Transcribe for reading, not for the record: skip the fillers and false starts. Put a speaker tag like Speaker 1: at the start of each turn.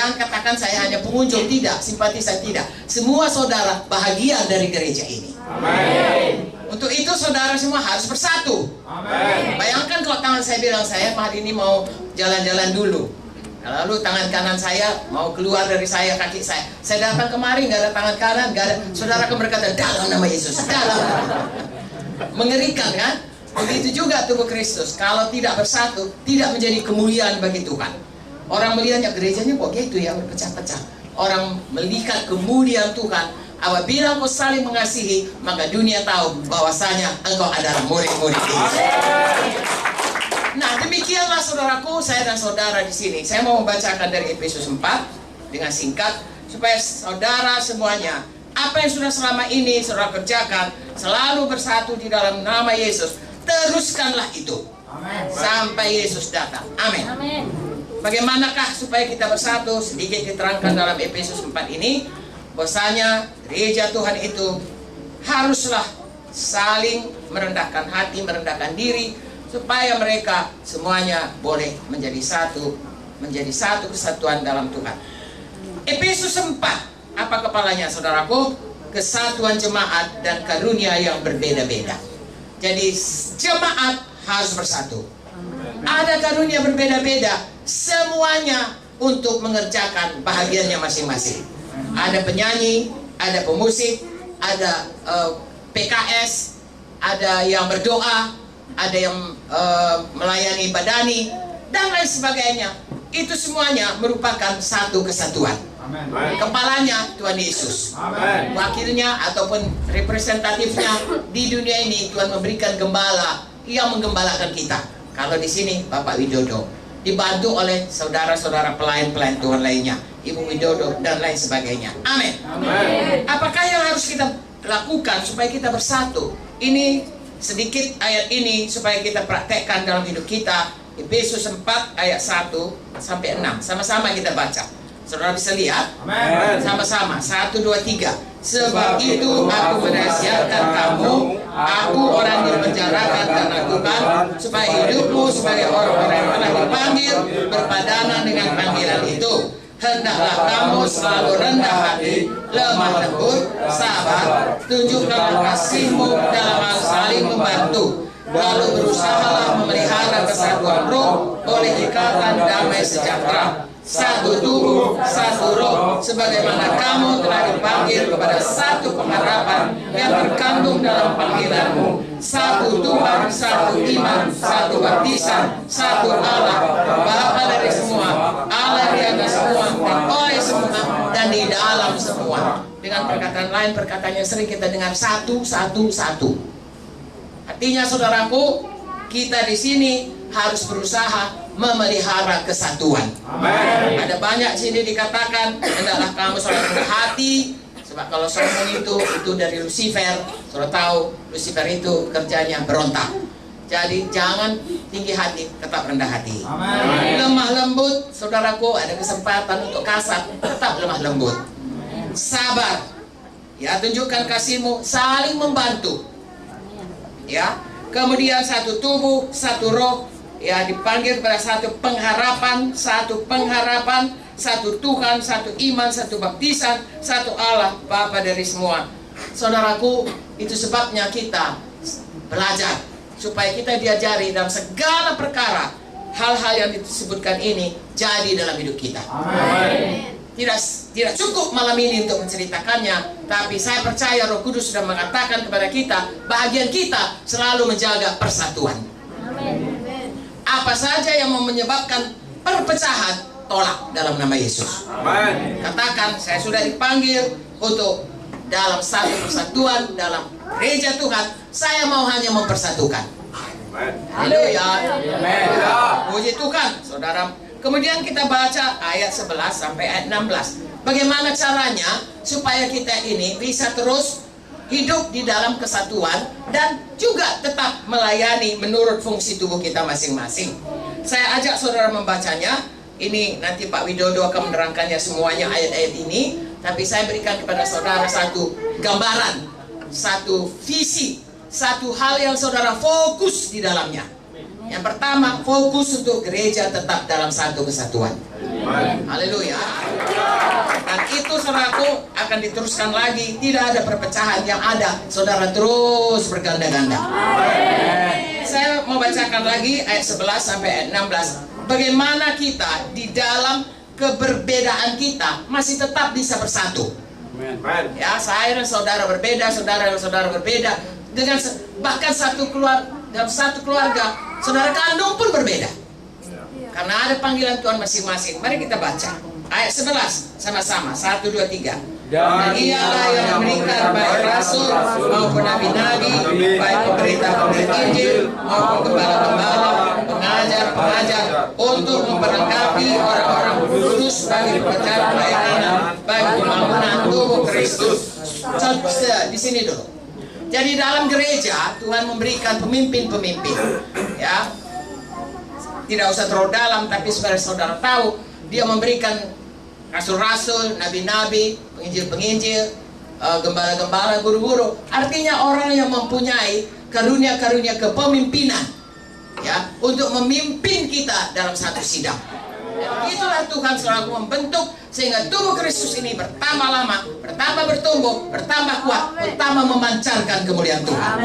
Speaker 1: Jangan katakan saya hanya pengunjung, tidak, simpatisan, tidak. Semua saudara bahagian dari gereja ini.
Speaker 2: Amin.
Speaker 1: Untuk itu saudara semua harus bersatu.
Speaker 2: Amin.
Speaker 1: Bayangkan kalau tangan saya bilang, saya hari ini mau jalan-jalan dulu. Lalu tangan kanan saya mau keluar dari saya, kaki saya. Saya datang kemari, nggak ada tangan kanan, nggak ada. Saudara akan berkata, dalam nama Yesus, dalam. Mengerikan kan? Begitu juga tubuh Kristus. Kalau tidak bersatu, tidak menjadi kemuliaan bagi Tuhan. Orang melihatnya, gerejanya kok gitu ya, berpecah-pecah. Orang melihat kemuliaan Tuhan. Apabila engkau saling mengasihi, maka dunia tahu bahwasanya engkau adalah murid-murid Yesus. Nah, demikianlah saudaraku, saya dan saudara di sini. Saya mau membacakan dari Efesus 4 dengan singkat supaya saudara semuanya, apa yang sudah selama ini saudara kerjakan, selalu bersatu di dalam nama Yesus. Teruskanlah itu.
Speaker 2: Amin.
Speaker 1: Sampai Yesus datang. Amin.
Speaker 3: Amin.
Speaker 1: Bagaimanakah supaya kita bersatu? Sedikit diterangkan dalam Efesus 4 ini, bahwasanya gereja Tuhan itu haruslah saling merendahkan hati, merendahkan diri, supaya mereka semuanya boleh menjadi satu kesatuan dalam Tuhan. Efesus 4, apa kepalanya saudaraku? Kesatuan jemaat dan karunia yang berbeda-beda. Jadi jemaat harus bersatu. Ada karunia berbeda-beda, semuanya untuk mengerjakan bahagiannya masing-masing. Ada penyanyi, ada pemusik, ada PKS, ada yang berdoa, ada yang melayani badani, dan lain sebagainya. Itu semuanya merupakan satu kesatuan.
Speaker 2: Amin.
Speaker 1: Kepalanya Tuhan Yesus.
Speaker 2: Amin.
Speaker 1: Wakilnya ataupun representatifnya di dunia ini Tuhan memberikan gembala yang menggembalakan kita. Kalau di sini Bapak Widodo, dibantu oleh saudara-saudara pelayan-pelayan Tuhan lainnya, Ibu Widodo dan lain sebagainya. Amin.
Speaker 2: Amin.
Speaker 1: Apakah yang harus kita lakukan supaya kita bersatu? Ini sedikit ayat ini supaya kita praktekkan dalam hidup kita. Efesus 4 ayat 1 sampai 6. Sama-sama kita baca. Saudara bisa lihat?
Speaker 2: Amin.
Speaker 1: Sama-sama. 1, 2, 3. Sebab itu aku menasihatkan kamu, aku orang yang dipenjarakan karena Tuhan, supaya hidupmu sebagai orang-orang yang telah dipanggil berpadanan dengan panggilan itu. Hendaklah kamu selalu rendah hati, lemah lembut, sabar, tunjukkanlah kasihmu dalam hal saling membantu. Lalu berusahalah memelihara kesatuan roh oleh ikatan damai sejahtera. Satu tubuh, satu roh, sebagaimana kamu telah dipanggil kepada satu pengharapan yang terkandung dalam panggilanmu. Satu Tuhan, satu iman, satu baptisan, satu Allah, Bapa dari semua, Allah di atas semua, dan oleh semua, dan di dalam semua. Dengan perkataan lain, perkataan yang sering kita dengar, satu, satu, satu. Artinya saudaraku, kita di sini harus berusaha memelihara kesatuan.
Speaker 2: Amin.
Speaker 1: Ada banyak sini dikatakan, hendaklah kamu selalu rendah hati. Sebab kalau sombong itu dari Lucifer. Sudah tahu Lucifer itu kerjanya berontak. Jadi jangan tinggi hati, tetap rendah hati.
Speaker 2: Amin.
Speaker 1: Lemah lembut, saudaraku, ada kesempatan untuk kasar, tetap lemah lembut. Sabar, ya, tunjukkan kasihmu, saling membantu. Ya, kemudian satu tubuh, satu roh, ya, dipanggil kepada satu pengharapan, satu Tuhan, satu iman, satu baptisan, satu Allah, Bapa dari semua. Saudaraku, itu sebabnya kita belajar supaya kita diajari dalam segala perkara hal-hal yang disebutkan ini jadi dalam hidup kita.
Speaker 2: Amin.
Speaker 1: Tidak cukup malam ini untuk menceritakannya, tapi saya percaya Roh Kudus sudah mengatakan kepada kita, bahagian kita selalu menjaga persatuan.
Speaker 3: Amin.
Speaker 1: Apa saja yang mau menyebabkan perpecahan, tolak dalam nama Yesus.
Speaker 2: Amin.
Speaker 1: Katakan, saya sudah dipanggil untuk dalam satu persatuan dalam gereja Tuhan. Saya mau hanya mempersatukan. Haleluya.
Speaker 2: Amin.
Speaker 1: Puji Tuhan, saudara. Kemudian kita baca ayat 11 sampai ayat 16. Bagaimana caranya supaya kita ini bisa terus hidup di dalam kesatuan dan juga tetap melayani menurut fungsi tubuh kita masing-masing. Saya ajak saudara membacanya. Ini nanti Pak Widodo akan menerangkannya semuanya ayat-ayat ini. Tapi saya berikan kepada saudara satu gambaran, satu visi, satu hal yang saudara fokus di dalamnya. Yang pertama, fokus untuk gereja tetap dalam satu kesatuan. Haleluya. Dan itu saudaraku akan diteruskan lagi. Tidak ada perpecahan yang ada. Saudara terus berganda-ganda. Saya mau bacakan lagi ayat 11 sampai ayat 16. Bagaimana kita di dalam keberbedaan kita masih tetap bisa bersatu. Ya, saya dan saudara berbeda, saudara dan saudara berbeda. Dengan bahkan satu keluarga, saudara kandung pun berbeda. Karena ada panggilan Tuhan masing-masing. Mari kita baca ayat 11 sama-sama. 1, 2, 3. Dan ialah yang memberikan baik rasul maupun nabi-nabi, baik pemberita-pemberita Injil maupun gembala-gembala, pengajar-pengajar, untuk memperlengkapi orang-orang kudus bagi pekerjaan pelayanan, bagi pembangunan tubuh Kristus. Di sini dulu. Jadi dalam gereja Tuhan memberikan pemimpin-pemimpin, ya. Tidak usah terlalu dalam, tapi supaya saudara tahu, Dia memberikan rasul-rasul, nabi-nabi, penginjil-penginjil, gembala-gembala, guru-guru. Artinya orang yang mempunyai karunia-karunia kepemimpinan, ya, untuk memimpin kita dalam satu sidang. Dan itulah Tuhan selalu membentuk sehingga tubuh Kristus ini bertambah lama, bertambah bertumbuh, bertambah kuat, bertambah memancarkan kemuliaan Tuhan.